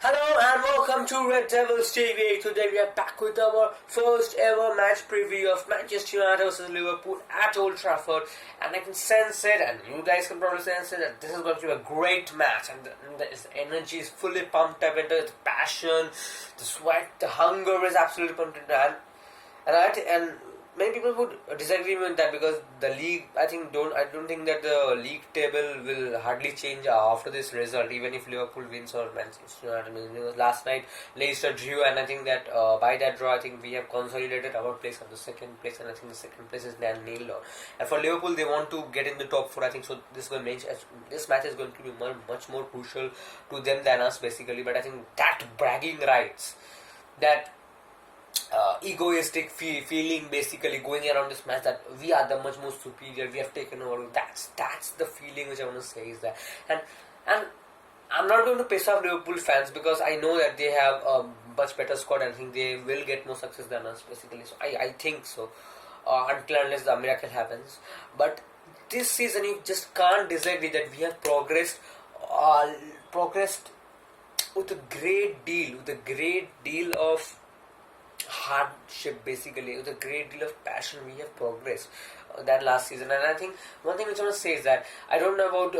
Hello and welcome to Red Devils TV. Today we are back with our first ever match preview of Manchester United versus Liverpool at Old Trafford, and I can sense it, and you guys can probably sense it, that this is going to be a great match, and the energy is fully pumped up into it, the passion, the sweat, the hunger is absolutely pumped into it, and many people would disagree with that because the league, I don't think that the league table will hardly change after this result, even if Liverpool wins or Manchester United wins. Because last night Leicester drew, and I think that by that draw, I think we have consolidated our place on the second place, and I think the second place is then nailed down. And for Liverpool, they want to get in the top four. I think so. This match is going to be much more crucial to them than us, basically. But I think that bragging rights, that egoistic feeling basically going around this match, that we are the much more superior, we have taken over, that's the feeling which I want to say is that. And I'm not going to piss off Liverpool fans because I know that they have a much better squad and I think they will get more success than us, basically. So I think so, until unless the miracle happens. But this season you just can't disagree that we have progressed with a great deal of hardship, basically, with a great deal of passion. We have progressed than last season. And I think one thing which I want to say is that I don't know about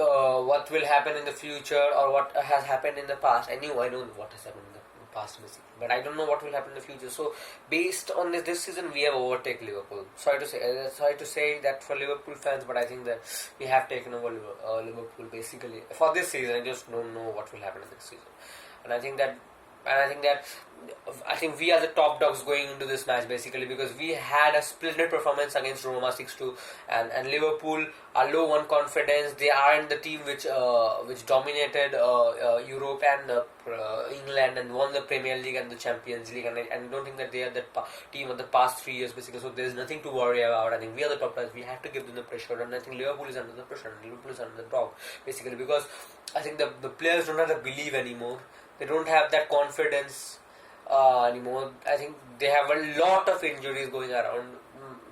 what will happen in the future or what has happened in the past. I know what has happened in the past, basically, but I don't know what will happen in the future. So based on this season, we have overtaken Liverpool. Sorry to say that for Liverpool fans, but I think that we have taken over Liverpool, basically, for this season. I just don't know what will happen in this season. And I think that we are the top dogs going into this match, basically, because we had a splendid performance against Roma 6-2, and Liverpool are low on confidence. They aren't the team which dominated Europe and England and won the Premier League and the Champions League, and I don't think that they are the team of the past 3 years, basically. So there is nothing to worry about. I think we are the top dogs. We have to give them the pressure, and I think Liverpool is under the pressure, and Liverpool is under the dog, basically, because I think the players don't have to believe anymore. They don't have that confidence anymore. I think they have a lot of injuries going around.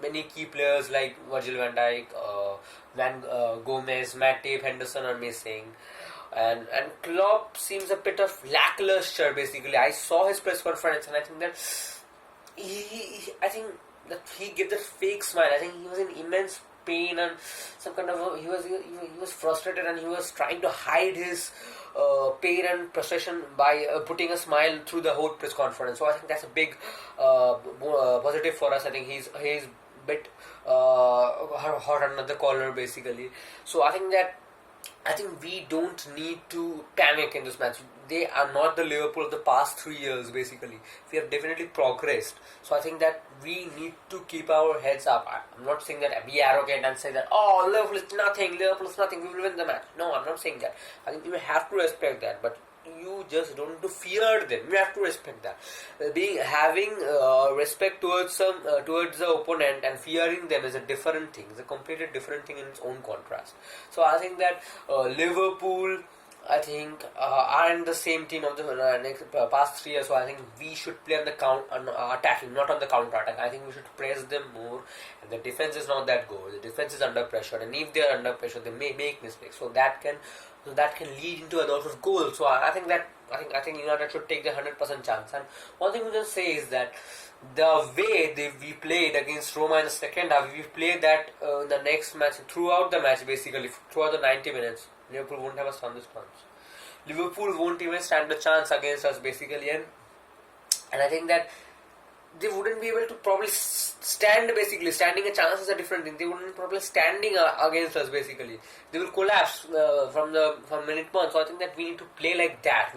Many key players like Virgil van Dijk, Gomez, Matip, Henderson are missing. And Klopp seems a bit of lackluster, basically. I saw his press conference, and I think that he gave that fake smile. I think he was in immense pain and some kind of he was frustrated, and he was trying to hide his pain and frustration by putting a smile through the whole press conference. So I think that's a big positive for us. I think he's a bit hot under the collar, basically. So I think we don't need to panic in this match. They are not the Liverpool of the past 3 years, basically. We have definitely progressed. So I think that we need to keep our heads up. I'm not saying that be arrogant and say that, oh, Liverpool is nothing, we will win the match. No, I'm not saying that. I think you have to respect that, but you just don't need to fear them. You have to respect that. Having respect towards the opponent and fearing them is a different thing. It's a completely different thing in its own contrast. So I think that Liverpool, I think, are in the same team of the past 3 years. So I think we should play on the attacking, not on the counter attack. I think we should press them more. And the defense is not that good. The defense is under pressure, and if they are under pressure, they may make mistakes. So that can lead into a lot of goals. So I think United should take the 100% chance. And one thing we can say is that the way we played against Roma in the second half, we played that in the next match, throughout the match, basically throughout the 90 minutes. Liverpool won't have a chance. Liverpool won't even stand a chance against us, basically, and I think that they wouldn't be able to probably stand, basically. Standing a chance is a different thing. They wouldn't probably standing against us, basically. They will collapse from minute one. So I think that we need to play like that.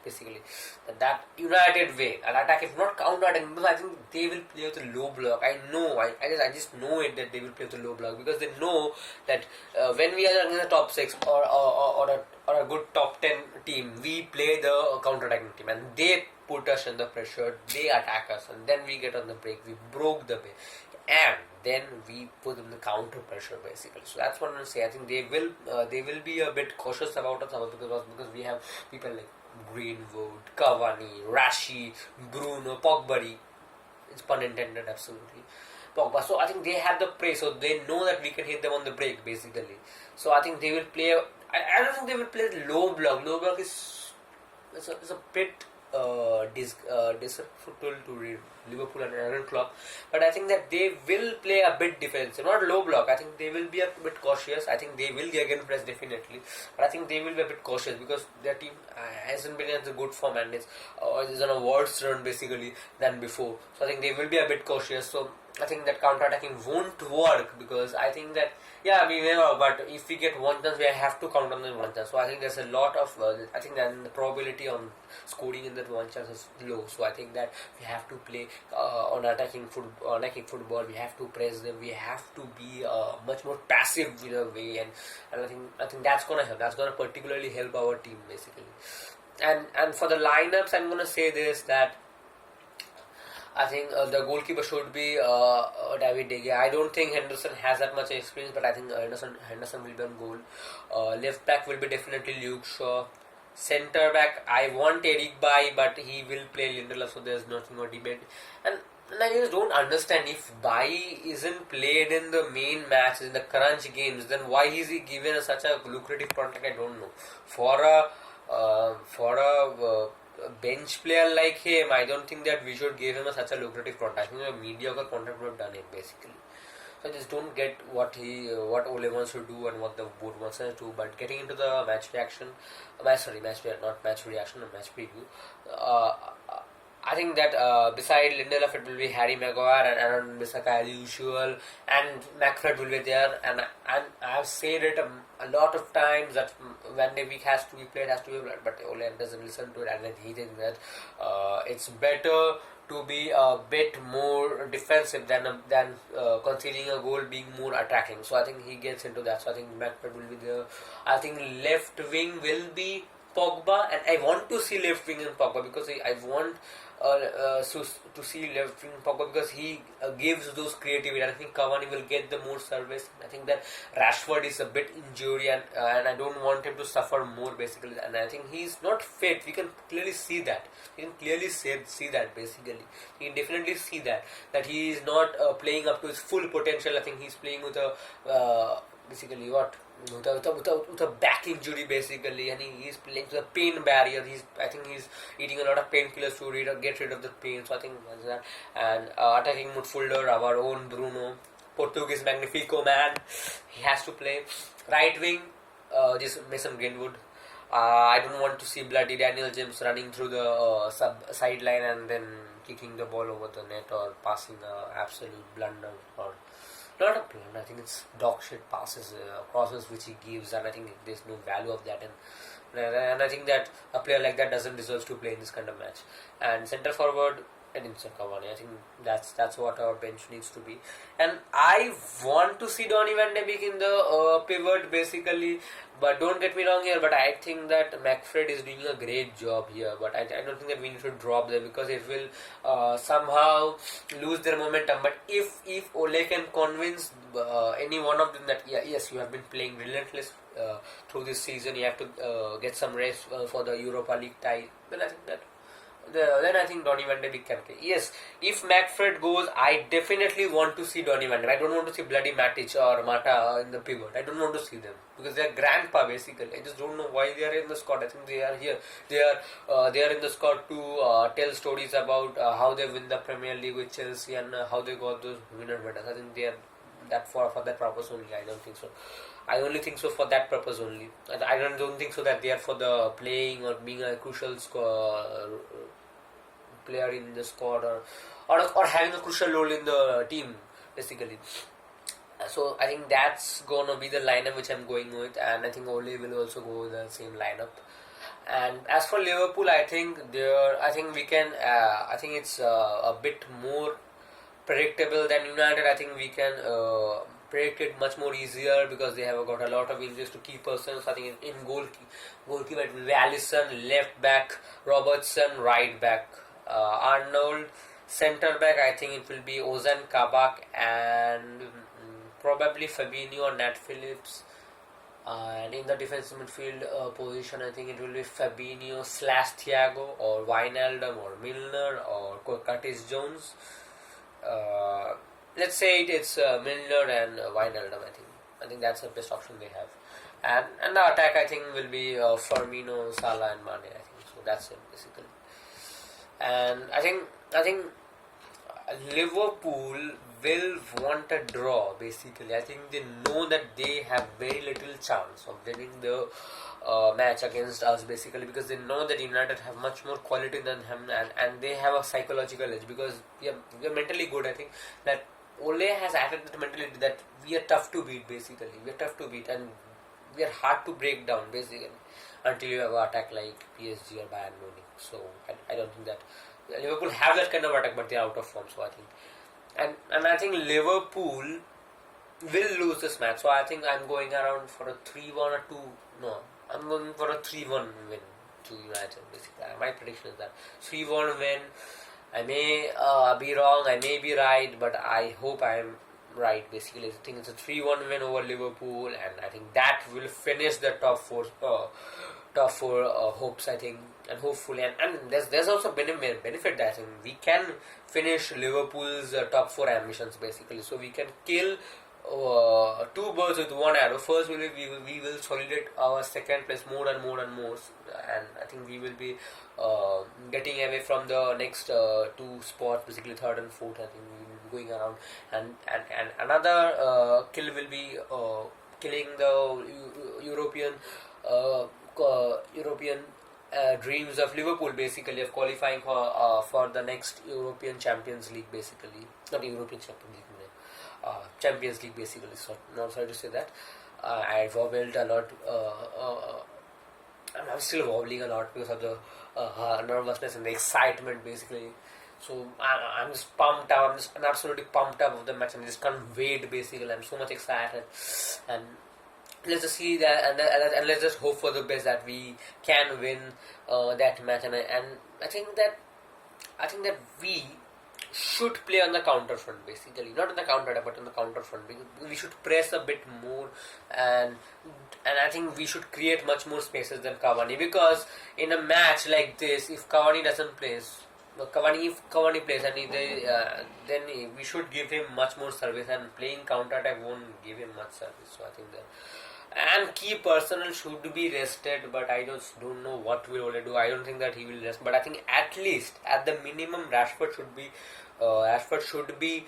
Basically. That United way. An attack, if not counter-attacking, because I think they will play with a low block. I know. I just know it, that they will play with a low block, because they know that when we are in the top 6 or a good top 10 team, we play the counter-attacking team, and they put us under pressure, they attack us, and then we get on the break, we broke the way, and then we put them the counter pressure, basically. So that's what I'm going to say. I think they will be a bit cautious about us because we have people like Greenwood, Cavani, Rashi, Bruno, Pogba. It's pun intended, absolutely. Pogba. So I think they have the prey, so they know that we can hit them on the break, basically. So I think they will play. I don't think they will play low block. Low block is it's a bit disrespectful to Liverpool and Jurgen Klopp, but I think that they will play a bit defensive, not low block. I think they will be a bit cautious. I think they will get again press definitely, but I think they will be a bit cautious because their team hasn't been in a good form and it's on a worse run basically than before. So I think they will be a bit cautious. So I think that counter-attacking won't work because I think that we never, but if we get one chance, we have to count on the one chance. So I think there's a lot of I think that the probability on scoring in that one chance is low. So I think that we have to play on attacking football. We have to press them. We have to be much more passive in a way, and I think that's gonna help. That's gonna particularly help our team basically. And for the lineups, I'm gonna say this that I think the goalkeeper should be David De Gea. I don't think Henderson has that much experience, but I think Henderson will be on goal. Left back will be definitely Luke Shaw. Centre back, I want Eric Bailly, but he will play Lindelof, so there's nothing more debate. And I just don't understand if Bailly isn't played in the main matches, in the crunch games, then why is he given such a lucrative contract? I don't know. For a bench player like him, I don't think that we should give him such a lucrative contract. I think a mediocre contract would have done it basically. So I just don't get what Ole wants to do and what the board wants to do. But getting into the match reaction, match reaction, match preview. I think that beside Lindelof it will be Harry Maguire and Aaron Bissaka as usual, and McFred will be there. And I've said it a lot of times that when the week has to be played, but Ole doesn't listen to it, and then he thinks that it's better to be a bit more defensive than conceding a goal, being more attacking. So I think he gets into that. So I think McFred will be there. I think left wing will be Pogba, and I want to see left wing in Pogba because I want to see left wing Pogba because he gives those creativity. And I think Cavani will get the more service. I think that Rashford is a bit injured and I don't want him to suffer more basically. And I think he's not fit. We can clearly see that. We can clearly see that basically. We can definitely see that he is not playing up to his full potential. I think he's playing with a basically with a back injury basically, and he's playing with a pain barrier. I think he's eating a lot of painkillers to get rid of the pain. So I think that's that. And attacking midfielder, our own Bruno, Portuguese Magnifico man, he has to play. Right wing, this Mason Greenwood. I don't want to see bloody Daniel James running through the sideline and then kicking the ball over the net or passing an absolute blunder or not a blunder. I think it's dog shit passes, crosses which he gives, and I think there's no value of that. And I think that a player like that doesn't deserve to play in this kind of match. And centre forward, Edinson Cavani. I think that's what our bench needs to be. And I want to see Donny van de Beek in the pivot basically, but don't get me wrong here, but I think that McFred is doing a great job here, but I don't think that we need to drop them because it will somehow lose their momentum. But if Ole can convince any one of them that yes, you have been playing relentless through this season, you have to get some rest for the Europa League tie, then I think that then I think Donny van de Beek can play. Yes, if McFred goes, I definitely want to see Donny van de Beek. I don't want to see bloody Matic or Mata in the pivot. I don't want to see them because they are grandpa basically. I just don't know why they are in the squad. I think they are here. They are in the squad to tell stories about how they win the Premier League with Chelsea and how they got those winner medals. I think they are that for that purpose only. I don't think so. I only think so for that purpose only. I don't think so that they are for the playing or being a crucial player in the squad or having a crucial role in the team basically. So I think that's gonna be the lineup which I'm going with, and I think Ole will also go with the same lineup. And as for Liverpool, I think we can. I think it's a bit more predictable than United. I think we can predict it much more easier because they have got a lot of injuries to key persons. I think in goalkeeper it will be Alisson, left back Robertson, right back Arnold, centre back I think it will be Ozan Kabak and probably Fabinho or Nat Phillips. And in the defensive midfield position, I think it will be Fabinho / Thiago or Wijnaldum or Milner or Curtis Jones. Let's say it's Milner and Wijnaldum. I think that's the best option they have. And the attack I think will be Firmino, Salah and Mane. I think so. that's it basically. And I think Liverpool will want a draw basically. I think they know that they have very little chance of winning the match against us basically, because they know that United have much more quality than him, and they have a psychological edge because we are mentally good. I think that Ole has added that mentality that we are tough to beat basically. We are tough to beat and we are hard to break down basically until you have an attack like PSG or Bayern Munich. So I don't think that Liverpool have that kind of attack, but they are out of form. So I think, and I think Liverpool will lose this match. So I think I'm going around for a 3-1 or 2. No, I'm going for a 3-1 win to United. Basically, my prediction is that 3-1 win. I may be wrong, I may be right, but I hope I am right. Basically, I think it's a 3-1 win over Liverpool, and I think that will finish the top four hopes. I think, and hopefully, and there's also benefit that I think we can finish Liverpool's top 4 ambitions basically. So we can kill 2 birds with 1 arrow. First, we will solidify our second place more and more and more, and I think we will be getting away from the next 2 spots, basically 3rd and 4th. I think we will be going around, and another kill will be killing the European dreams of Liverpool basically, of qualifying for the next European Champions League basically, not European Champions League. Champions League basically. So no, sorry to say that. I wobbled a lot. I'm still wobbling a lot because of the nervousness and the excitement basically. So I'm just pumped up. I'm absolutely pumped up of the match, and I just can't wait basically. I'm so much excited, and let's just see that, and let's just hope for the best that we can win that match. And I think that we should play on the counter front basically, not on the counter attack but on the counter front. We should press a bit more, and I think we should create much more spaces than Cavani, because in a match like this, if Cavani doesn't play, if Cavani plays, and then we should give him much more service, and playing counter attack won't give him much service. So I think that, and key personnel should be rested, but I just don't know what will Ole do. I don't think that he will rest, but I think at least at the minimum Rashford should be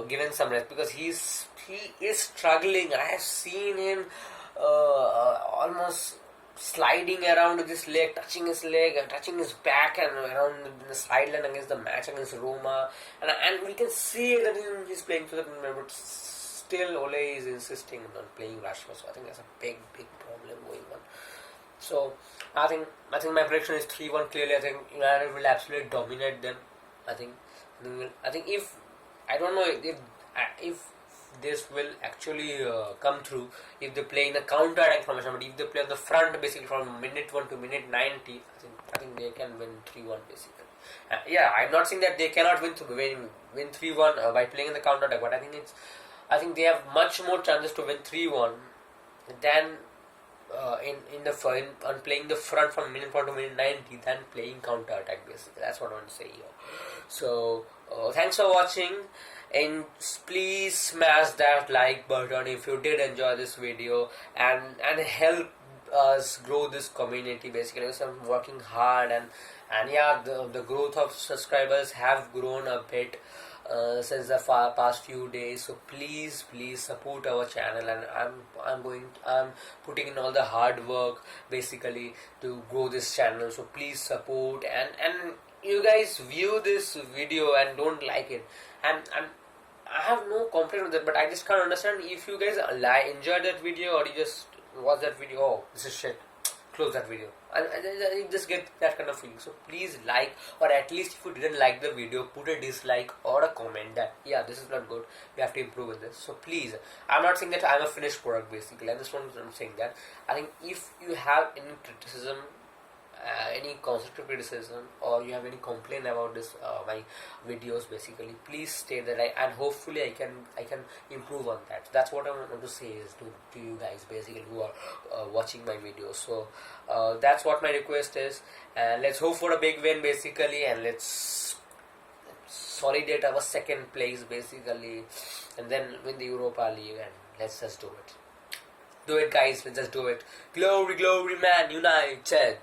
given some rest, because he is struggling. I have seen him almost sliding around with his leg, touching his leg, touching his back, and around the sideline against the match against Roma, and we can see that he's playing to the but still Ole is insisting on playing Rashford. So I think there's a big problem going on. So I think my prediction is 3-1 clearly. I think United will absolutely dominate them. I think if, I don't know if this will actually come through, if they play in a counter attack formation, but if they play on the front basically from minute 1 to minute 90, I think they can win 3-1 basically. I'm not saying that they cannot win 3-1 by playing in the counter attack, but I think they have much more chances to win 3-1 than on playing the front from minute 1 to minute 90 than playing counter attack basically. That's what I want to say here. So thanks for watching, and please smash that like button if you did enjoy this video, and help us grow this community basically, because I'm working hard, and the growth of subscribers have grown a bit since the past few days. So please support our channel, and I'm putting in all the hard work basically to grow this channel. So please support, and you guys view this video and don't like it, and I have no complaint with that, but I just can't understand if you guys enjoyed that video, or you just watch that video, oh, this is shit, close that video, and you just get that kind of feeling. So please like, or at least if you didn't like the video, put a dislike or a comment that this is not good, we have to improve in this. So please, I'm not saying that I'm a finished product basically, I'm saying that I think if you have any criticism, any constructive criticism, or you have any complaint about this my videos basically, please state that, and hopefully I can improve on that. That's what I want to say is to you guys basically who are watching my videos. So that's what my request is, and let's hope for a big win basically, and let's solidate our second place basically, and then win the Europa League, and let's just do it guys, let's just do it. Glory Man United.